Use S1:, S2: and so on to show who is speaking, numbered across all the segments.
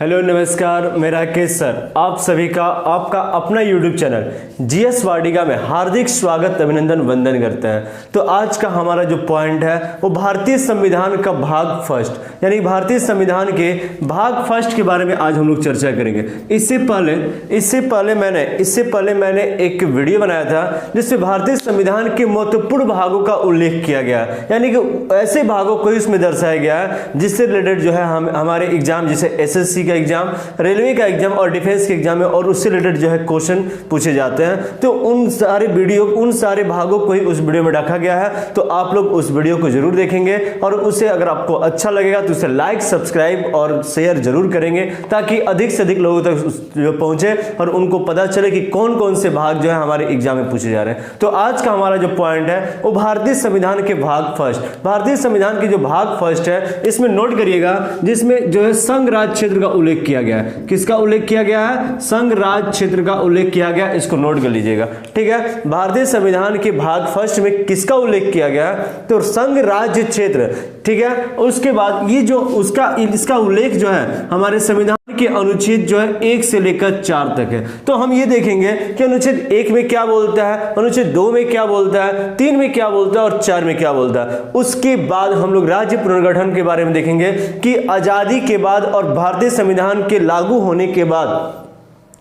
S1: Hello नमस्कार, मैं Rakesh sir आप सभी का आपका अपना यूट्यूब चैनल जीएस वाटिका में हार्दिक स्वागत अभिनंदन वंदन करते हैं। तो आज का हमारा जो पॉइंट है वो भारतीय संविधान का भाग फर्स्ट यानी भारतीय संविधान के भाग फर्स्ट के बारे में आज हम लोग चर्चा करेंगे। इससे पहले मैंने एक वीडियो बनाया था जिससे भारतीय संविधान के महत्वपूर्ण भागों का उल्लेख किया गया, यानी कि ऐसे भागों को इसमें दर्शाया गया है जिससे रिलेटेड जो है हमारे एग्जाम जैसे एसएससी का एग्जाम, रेलवे का एग्जाम और डिफेंस के एग्जाम में और उससे रिलेटेड जो है क्वेश्चन पूछे जाते हैं। तो उन सारे भागों को ही उस वीडियो में रखा गया है। तो आप लोग उस वीडियो को जरूर देखेंगे और उसे अगर आपको अच्छा लगेगा तो उसे लाइक, सब्सक्राइब और शेयर जरूर करेंगे ताकि अधिक से अधिक लोगों तक पहुंचे और उनको पता चले कि कौन कौन से भाग जो है हमारे एग्जाम में पूछे जा रहे हैं। तो आज का हमारा जो पॉइंट है वो भारतीय संविधान के भाग फर्स्ट। भारतीय संविधान के जो भाग फर्स्ट है इसमें नोट करिएगा, जिसमें जो है संघ राज्य क्षेत्र का उल्लेख किया गया है। किसका उल्लेख किया गया है? संघ राज्य क्षेत्र का उल्लेख किया गया, इसको नोट कर लीजिएगा। ठीक है, भारतीय संविधान के भाग फर्स्ट में किसका उल्लेख किया गया है? तो संघ राज्य क्षेत्र। ठीक है, उसके बाद ये जो इसका उल्लेख जो है हमारे संविधान के अनुच्छेद जो है 1 से लेकर 4 तक है। तो हम ये देखेंगे कि अनुच्छेद 1 में क्या बोलता है, अनुच्छेद 2 में क्या बोलता है, 3 में क्या बोलता है और 4 में क्या बोलता है। उसके बाद हम लोग राज्य पुनर्गठन के बारे में देखेंगे कि आजादी के बाद और भारतीय संविधान के लागू होने के बाद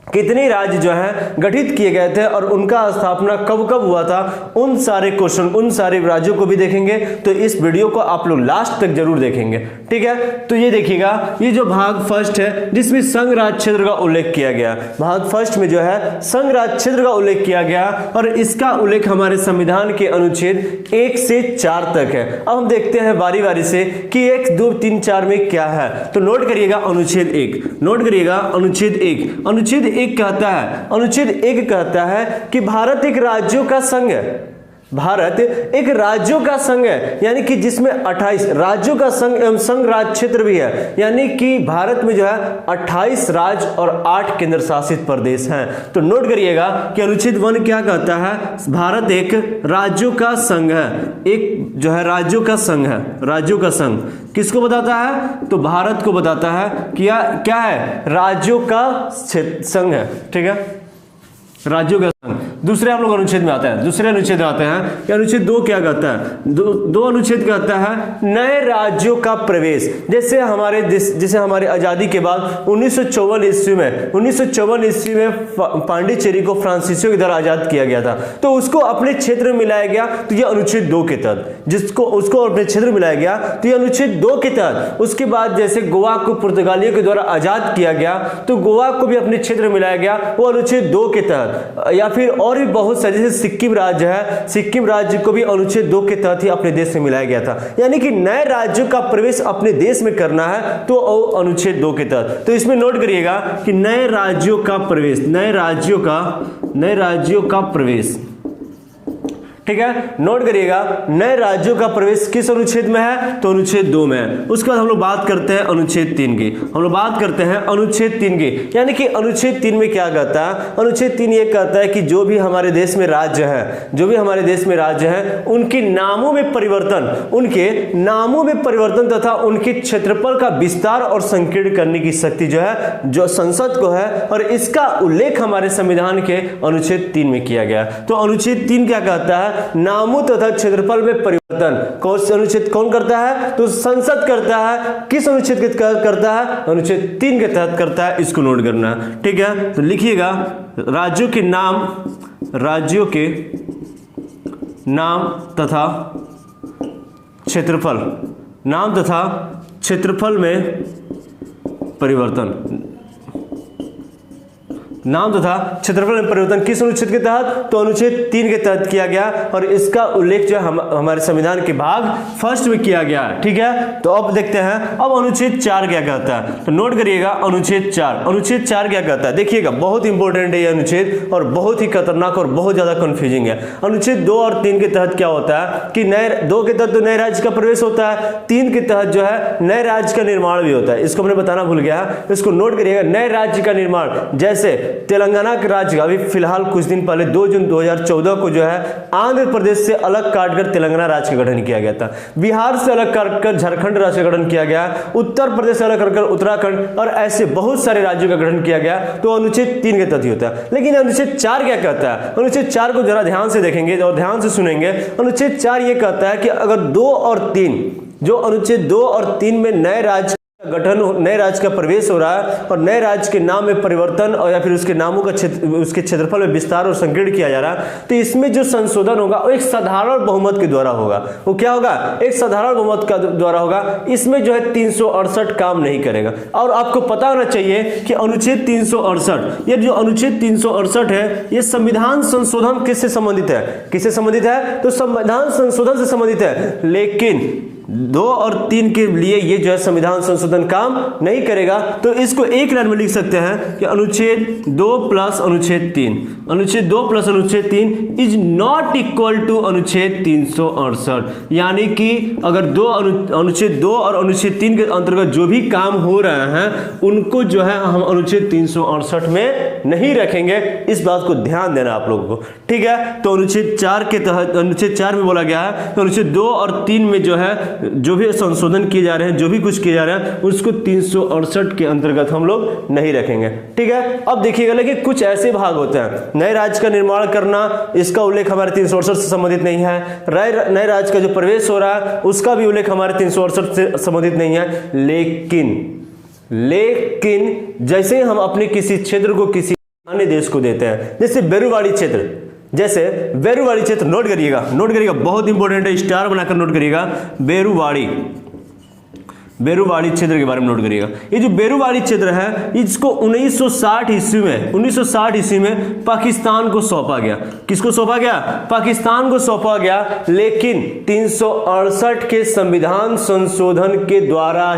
S1: कितने राज्य जो है गठित किए गए थे और उनका स्थापना कब कब हुआ था, उन सारे क्वेश्चन, उन सारे राज्यों को भी देखेंगे। तो इस वीडियो को आप लोग लास्ट तक जरूर देखेंगे। ठीक है, तो ये देखिएगा, ये जो भाग फर्स्ट है जिसमें संघ राज्य क्षेत्र का उल्लेख किया गया, भाग फर्स्ट में जो है संघ राज्य क्षेत्र का उल्लेख किया गया और इसका उल्लेख हमारे संविधान के अनुच्छेद 1 से 4 तक है। अब हम देखते हैं बारी बारी से कि 1, 2, 3, 4 में क्या है। तो नोट करिएगा अनुच्छेद 1, नोट करिएगा अनुच्छेद 1। अनुच्छेद 1 कहता है, अनुच्छेद 1 कहता है कि भारत एक राज्यों का संघ है। भारत एक राज्यों का संघ है, यानी कि जिसमें 28 राज्यों का संघ एवं संघ राज्य क्षेत्र भी है, यानी कि भारत में जो है 28 राज्य और 8 केंद्र शासित प्रदेश हैं। तो नोट करिएगा कि अनुच्छेद 1 क्या कहता है? भारत एक राज्यों का संघ है, एक जो है राज्यों का संघ है। राज्यों का संघ किसको बताता है? तो भारत को बताता है। क्या है? राज्यों का संघ है। ठीक है, राज्यों का संघ। दूसरे हम लोग अनुच्छेद में आते हैं, दूसरे अनुच्छेद में आते हैं कि अनुच्छेद 2 क्या कहता है? दो अनुच्छेद कहता है नए राज्यों का प्रवेश। जैसे हमारे आजादी के बाद 1954 ईस्वी में पांडिचेरी को फ्रांसीसियों के द्वारा आजाद किया गया था, तो उसको अपने क्षेत्र में मिलाया गया। तो ये अनुच्छेद 2 के तहत उसको अपने क्षेत्र में मिलाया गया, तो ये अनुच्छेद 2 के तहत। उसके बाद जैसे गोवा को पुर्तगालियों के द्वारा आजाद किया गया तो गोवा को भी अपने क्षेत्र में मिलाया गया, वो अनुच्छेद 2 के तहत। या फिर और भी बहुत सारे, जैसे सिक्किम राज्य है, सिक्किम राज्य को भी अनुच्छेद 2 के तहत ही अपने देश में मिलाया गया था। यानी कि नए राज्यों का प्रवेश अपने देश में करना है तो अनुच्छेद 2 के तहत। तो इसमें नोट करिएगा कि नए राज्यों का प्रवेश, नए राज्यों का प्रवेश। ठीक है, नोट करिएगा नए राज्यों का प्रवेश किस अनुच्छेद में है? तो अनुच्छेद 2 में है। उसके बाद हम लोग बात करते हैं अनुच्छेद 3 की। हम लोग बात करते हैं अनुच्छेद 3 की, यानी कि अनुच्छेद 3 में क्या कहता है? अनुच्छेद 3 ये कहता है कि जो भी हमारे देश में राज्य है, उनके नामों में परिवर्तन तथा उनके क्षेत्रफल का विस्तार और संकीर्ण करने की शक्ति जो है जो संसद को है, और इसका उल्लेख हमारे संविधान के अनुच्छेद 3 में किया गया। तो अनुच्छेद 3 क्या कहता है? नामों तथा क्षेत्रफल में परिवर्तन। कौन सा अनुच्छेद कौन करता है? तो संसद करता है। किस अनुच्छेद के तहत करता है? अनुच्छेद 3 के तहत करता है। इसको नोट करना है। ठीक है, तो लिखिएगा राज्यों के नाम तथा क्षेत्रफल में परिवर्तन। नाम तथा क्षेत्रफल में परिवर्तन किस अनुच्छेद के तहत? तो अनुच्छेद 3 के तहत किया गया और इसका उल्लेख जो हमारे संविधान के भाग फर्स्ट में किया गया। ठीक है, तो अब देखते हैं अब अनुच्छेद 4 क्या कहता है। तो नोट करिएगा अनुच्छेद 4 क्या कहता है? देखिएगा बहुत इंपॉर्टेंट है ये अनुच्छेद और बहुत ही खतरनाक और बहुत ज्यादा कंफ्यूजिंग है। अनुच्छेद 2 और 3 के तहत क्या होता है कि नए 2 के तहत तो नए राज्य का प्रवेश होता है, 3 के तहत जो है नए राज्य का निर्माण भी होता है। इसको मैंने बताना भूल गया, इसको नोट करिएगा। नए राज्य का निर्माण, जैसे तेलंगाना के राज्य का अभी फिलहाल कुछ दिन पहले 2 जून 2014 को जो है आंध्र प्रदेश से अलग काटकर तेलंगाना राज्य का गठन किया गया था। बिहार से अलग काटकर झारखंड राज्य का गठन किया गया, उत्तर प्रदेश से अलग काटकर उत्तराखंड, और ऐसे बहुत सारे राज्यों का गठन किया गया। तो अनुच्छेद 3 के तहत होता है। लेकिन अनुच्छेद 4 क्या कहता है? अनुच्छेद 4 को जरा ध्यान से देखेंगे और ध्यान से सुनेंगे। अनुच्छेद 4 ये कहता है कि अगर 2 और 3, जो अनुच्छेद 2 और 3 में नए राज्य गठन, नए राज्य का प्रवेश हो रहा है और नए राज्य के नाम में परिवर्तन और या फिर उसके नामों का उसके क्षेत्रफल में विस्तार और संकीर्ण किया जा रहा है, तो इसमें जो संशोधन होगा वो एक साधारण बहुमत के द्वारा होगा। वो क्या होगा? एक साधारण बहुमत का द्वारा होगा। इसमें जो है 368 काम नहीं करेगा। और आपको पता होना चाहिए कि अनुच्छेद 368, ये जो अनुच्छेद 368 है, ये संविधान संशोधन किससे संबंधित है? किससे संबंधित है? तो संविधान संशोधन से संबंधित है। लेकिन 2 और 3 के लिए ये जो है संविधान संशोधन काम नहीं करेगा। तो इसको एक लाइन में लिख सकते हैं कि अनुच्छेद 2 प्लस अनुच्छेद 3, अनुच्छेद 2 प्लस अनुच्छेद 3 इज नॉट इक्वल टू अनुच्छेद 368। यानी कि अगर अनुच्छेद 2 और अनुच्छेद 3 के अंतर्गत जो भी काम हो रहे हैं उनको जो है हम अनुच्छेद 368 में नहीं रखेंगे। इस बात को ध्यान देना आप लोगों को, ठीक है। तो अनुच्छेद 4 के तहत, अनुच्छेद 4 में बोला गया है तो अनुच्छेद 2 और 3 में जो है जो भी संशोधन किए जा रहे हैं, जो भी कुछ किया जा रहा है, उसको 368 के अंतर्गत हम लोग नहीं रखेंगे, ठीक है। अब देखिएगा, लेकिन कुछ ऐसे भाग होते हैं, नए राज्य का निर्माण करना, इसका उल्लेख हमारे 368 से संबंधित नहीं है। नए राज्य का जो प्रवेश हो रहा है उसका भी उल्लेख हमारे 368 से संबंधित नहीं है। लेकिन जैसे हम अपने किसी क्षेत्र को किसी अन्य देश को देते हैं, जैसे बेरुवाड़ी क्षेत्र, नोट करिएगा, बहुत इंपॉर्टेंट है, स्टार बनाकर नोट करिएगा। बेरुवाड़ी क्षेत्र के बारे में नोट करिएगा। ये जो बेरुवाड़ी क्षेत्र है, इसको 1960 ईस्वी में पाकिस्तान को सौंपा गया। किसको सौंपा गया? पाकिस्तान को सौंपा गया। लेकिन 368 के संविधान संशोधन के द्वारा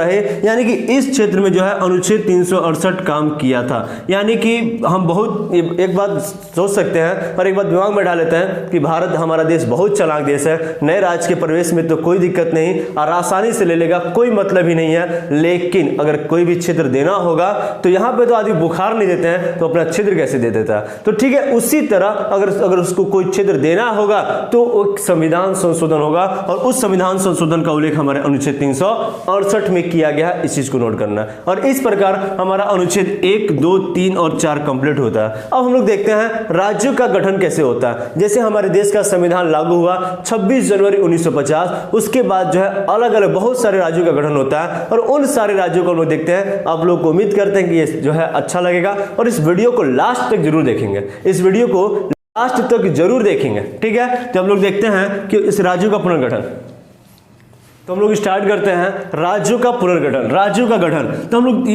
S1: ही, यानी कि इस क्षेत्र में जो है अनुच्छेद 368 काम किया था। यानी कि हम बहुत एक बात सोच सकते हैं और एक बात दिमाग में डाल लेते हैं कि भारत हमारा देश बहुत चालाक देश है, नए राज्य के प्रवेश में तो कोई दिक्कत नहीं और आसानी से ले लेगा, कोई मतलब ही नहीं है। लेकिन अगर कोई भी क्षेत्र देना होगा तो यहाँ पे तो आदमी बुखार नहीं देते हैं, तो अपना क्षेत्र कैसे दे देता है? तो ठीक है, उसी तरह अगर उसको कोई क्षेत्र देना होगा तो एक संविधान संशोधन होगा और उस संविधान संशोधन का उल्लेख हमारे अनुच्छेद 368 में किया गया है। इस चीज को नोट करना है। और इस प्रकार हमारा अनुच्छेद 1, 2, 3 और 4 कंप्लीट होता है। अब हम लोग देखते हैं राज्यों का गठन कैसे होता है। जैसे हमारे देश का संविधान लागू हुआ 26 जनवरी 1950, उसके बाद जो है अलग अलग बहुत सारे राज्यों का गठन होता है और उन सारे राज्यों को हम लोग देखते हैं। आप लोग को उम्मीद करते हैं कि ये जो है अच्छा लगेगा और इस वीडियो को लास्ट तक जरूर देखेंगे, ठीक है। तो हम लोग देखते हैं कि इस राज्यों का पुनर्गठन, तो हम लोग स्टार्ट करते हैं राज्यों का पुनर्गठन, राज्यों का गठन। तो हम लोग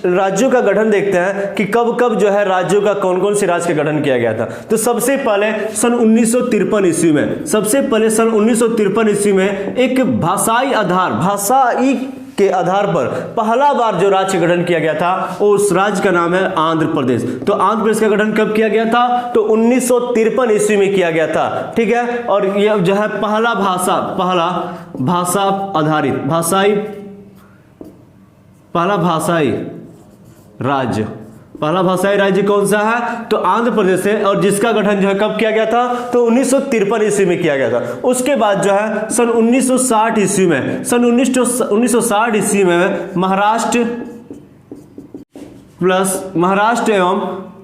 S1: राज्यों का गठन देखते हैं कि कब कब जो है राज्यों का कौन कौन से राज्य का गठन किया गया था। तो सबसे पहले सन 1953 ईस्वी में एक भाषाई के आधार पर पहला बार जो राज्य का गठन किया गया था उस राज्य का नाम है आंध्र प्रदेश। तो आंध्र प्रदेश का गठन कब किया गया था? तो 1953 ईस्वी में किया गया था, ठीक है। और यह जो है पहला भाषाई राज्य कौन सा है? तो आंध्र प्रदेश है। और जिसका गठन जो है कब किया गया था? तो 1953 ईस्वी में किया गया था। उसके बाद जो है सन 1960 ईस्वी में महाराष्ट्र एवं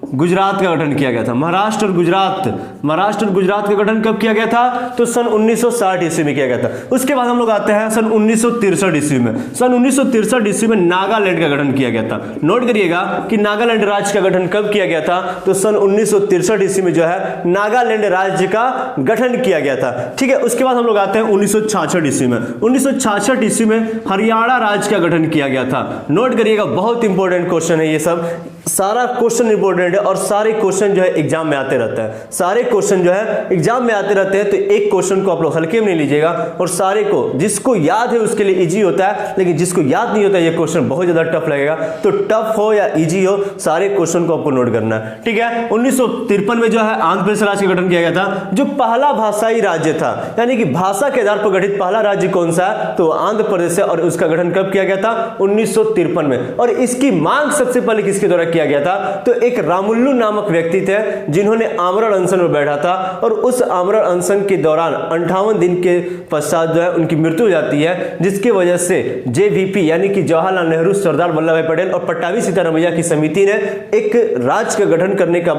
S1: गुजरात का गठन किया गया था। महाराष्ट्र और गुजरात का गठन कब किया गया था? तो सन 1960 ईस्वी में किया गया था। उसके बाद हम लोग आते हैं सन 1963 ईस्वी में नागालैंड का गठन किया गया था। नोट करिएगा कि नागालैंड राज्य का गठन कब किया गया था? तो सन 1963 ईस्वी में जो है नागालैंड राज्य का गठन किया गया था, ठीक है। उसके बाद हम लोग आते हैं 1966 ईस्वी में हरियाणा राज्य का गठन किया गया था। नोट करिएगा, बहुत इंपॉर्टेंट क्वेश्चन है, ये सब सारा क्वेश्चन इंपॉर्टेंट है। है और सारे क्वेश्चन जो है एग्जाम में आते रहते हैं, सारे क्वेश्चन जो है एग्जाम में आते रहते हैं। तो एक क्वेश्चन को आप लोग हल्के में नहीं लीजिएगा और सारे को, जिसको याद है उसके लिए इजी होता है, लेकिन जिसको याद नहीं होता ये क्वेश्चन बहुत ज्यादा टफ लगेगा। तो टफ हो या इजी हो, सारे क्वेश्चन को आपको नोट करना है, ठीक है। 1953 में जो है आंध्र प्रदेश राज्य का गठन किया गया था, जो पहला भाषाई राज्य था, यानी कि भाषा के आधार पर गठित पहला राज्य कौन सा है, तो आंध्र प्रदेश है। और उसका गठन कब किया गया था, 1953 में। और इसकी मांग सबसे पहले किसके द्वारा किया गया था, तो एक रामुल्लू नामक व्यक्ति थे जिन्होंने आमरण अनशन में बैठा था और उस आमरण अनशन के दौरान 58 दिन के पश्चात जो है उनकी मृत्यु हो जाती है, जिसकी वजह से जेवीपी यानी कि जवाहरलाल नेहरू, सरदार वल्लभ भाई पटेल और पट्टाभी सीतारामैया की समिति ने एक राज्य का गठन करने का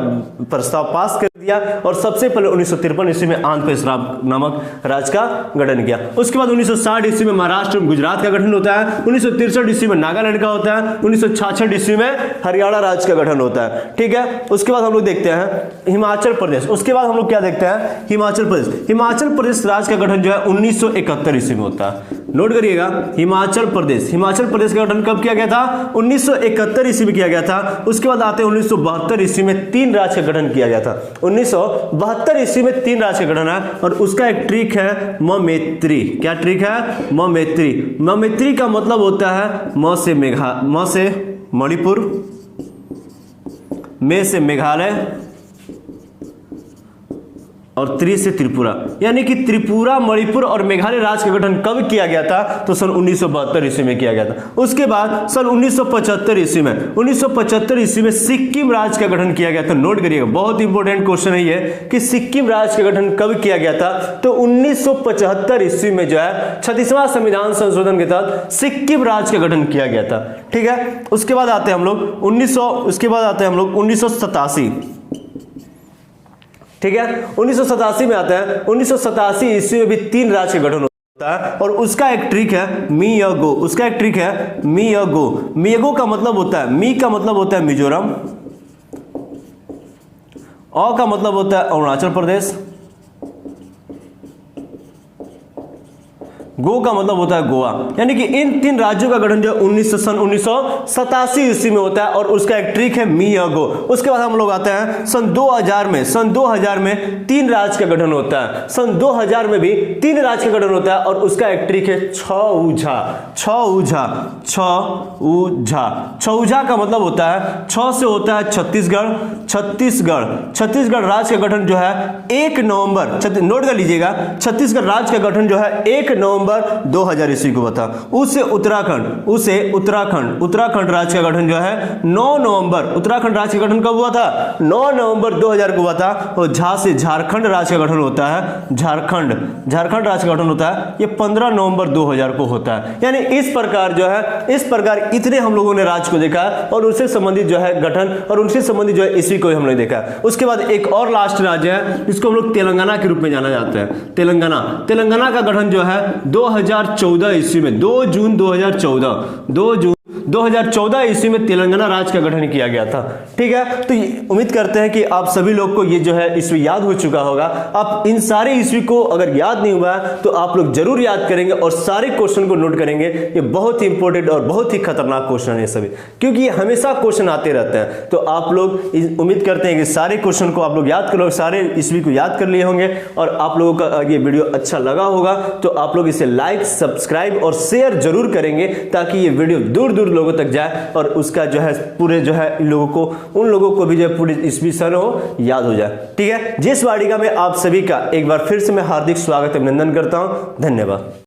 S1: प्रस्ताव पास कर दिया और सबसे पहले 1953 ईस्वी में आंध्र प्रदेश नामक राज्य का गठन किया। उसके बाद 1960 ईस्वी में महाराष्ट्र और गुजरात का गठन होता है, 1963 ईस्वी में नागालैंड का होता है, 1966 ईस्वी में हरियाणा राज्य का गठन होता है, ठीक है। उसके बाद हम लोग देखते हैं हिमाचल प्रदेश। उसके बाद हम लोग क्या देखते हैं, हिमाचल प्रदेश। हिमाचल प्रदेश राज्य का गठन जो है 1971 ईस्वी में होता है, नोट करिएगा। हिमाचल प्रदेश का गठन कब किया गया था, 1971 ईस्वी में किया गया था। उसके बाद आते हैं 1972 ईस्वी में 3 राज्य का गठन किया गया था। 1972 ईस्वी में 3 राज्य का गठन है और उसका एक ट्रिक है ममेत्री। क्या ट्रिक है, ममेत्री। ममेत्री का मतलब होता है म से मणिपुर, मे से मेघालय और त्रि से त्रिपुरा, यानी कि त्रिपुरा, मणिपुर और मेघालय राज्य का गठन कब किया गया था, तो सन 1972 ईस्वी में किया गया था। उसके बाद सन 1975 ईस्वी में सिक्किम राज्य का गठन किया गया था। नोट करिएगा, बहुत इंपॉर्टेंट क्वेश्चन है ये कि सिक्किम राज्य का गठन कब किया गया था, तो 1975 ईस्वी में जो है 36वां संविधान संशोधन के तहत सिक्किम राज्य का गठन किया गया था, ठीक है। उसके बाद आते हैं हम लोग 1987, ठीक है। 1987 में आता है, 1987 ईस्वी में भी 3 राज्य का गठन होता है और उसका एक ट्रिक है मियागो। उसका एक ट्रिक है मियागो। मियागो का मतलब होता है, मी का मतलब होता है मिजोरम, औ का मतलब होता है अरुणाचल प्रदेश, गो का मतलब होता है गोवा, यानी कि इन 3 राज्यों का गठन जो 1987 ईस्वी में होता है और उसका एक ट्रिक है मियागो। उसके बाद हम लोग आते हैं सन 2000 में 3 राज्य का गठन होता है। सन 2000 में भी 3 राज्य का गठन होता है और उसका एक ट्रिक है छऊझा। छऊझा का मतलब होता है, छ से होता है छत्तीसगढ़ राज्य का गठन जो है 1 नवंबर, नोट कर लीजिएगा, छत्तीसगढ़ राज्य का गठन जो है 1 नवंबर 2000 ईस्वी को बता। उसे उत्तराखंड राज्य का गठन जो है 9 नवंबर, उत्तराखंड राज्य का गठन कब हुआ था, 9 नवंबर 2000 को हुआ था। और झा से झारखंड राज्य का गठन होता है, झारखंड राज्य का गठन होता है, ये 15 नवंबर 2000 को होता है। यानी इस प्रकार इतने हम लोगों ने राज्य को देखा और उससे संबंधित जो है गठन और उनसे संबंधित जो है ईस्वी को हमने देखा। उसके बाद एक और लास्ट राज्य है जिसको हम लोग तेलंगाना के रूप में जाना जाता है। तेलंगाना का गठन जो है 2014 ईस्वी में, 2 जून 2014 ईस्वी में तेलंगाना राज्य का गठन किया गया था, ठीक है। तो उम्मीद करते हैं कि आप सभी लोग को ये जो है ईस्वी याद हो चुका होगा। आप इन सारे ईस्वी को अगर याद नहीं हुआ तो आप लोग जरूर याद करेंगे और सारे क्वेश्चन को नोट करेंगे। ये बहुत ही इंपॉर्टेंट और बहुत ही खतरनाक क्वेश्चन है सभी, क्योंकि ये हमेशा क्वेश्चन आते रहते हैं। तो आप लोग उम्मीद करते हैं कि सारे क्वेश्चन को आप लोग याद करो, सारे ईस्वी को याद कर लिए होंगे और आप लोगों का ये वीडियो अच्छा लगा होगा तो आप लोग इसे लाइक, सब्सक्राइब और शेयर जरूर करेंगे ताकि ये वीडियो दूर दूर लोगों तक जाए और उसका जो है पूरे जो है उन लोगों को भी जो है पूरी ईस्वी सन हो याद हो जाए, ठीक है। जिस वाटिका में आप सभी का एक बार फिर से मैं हार्दिक स्वागत अभिनंदन करता हूं। धन्यवाद।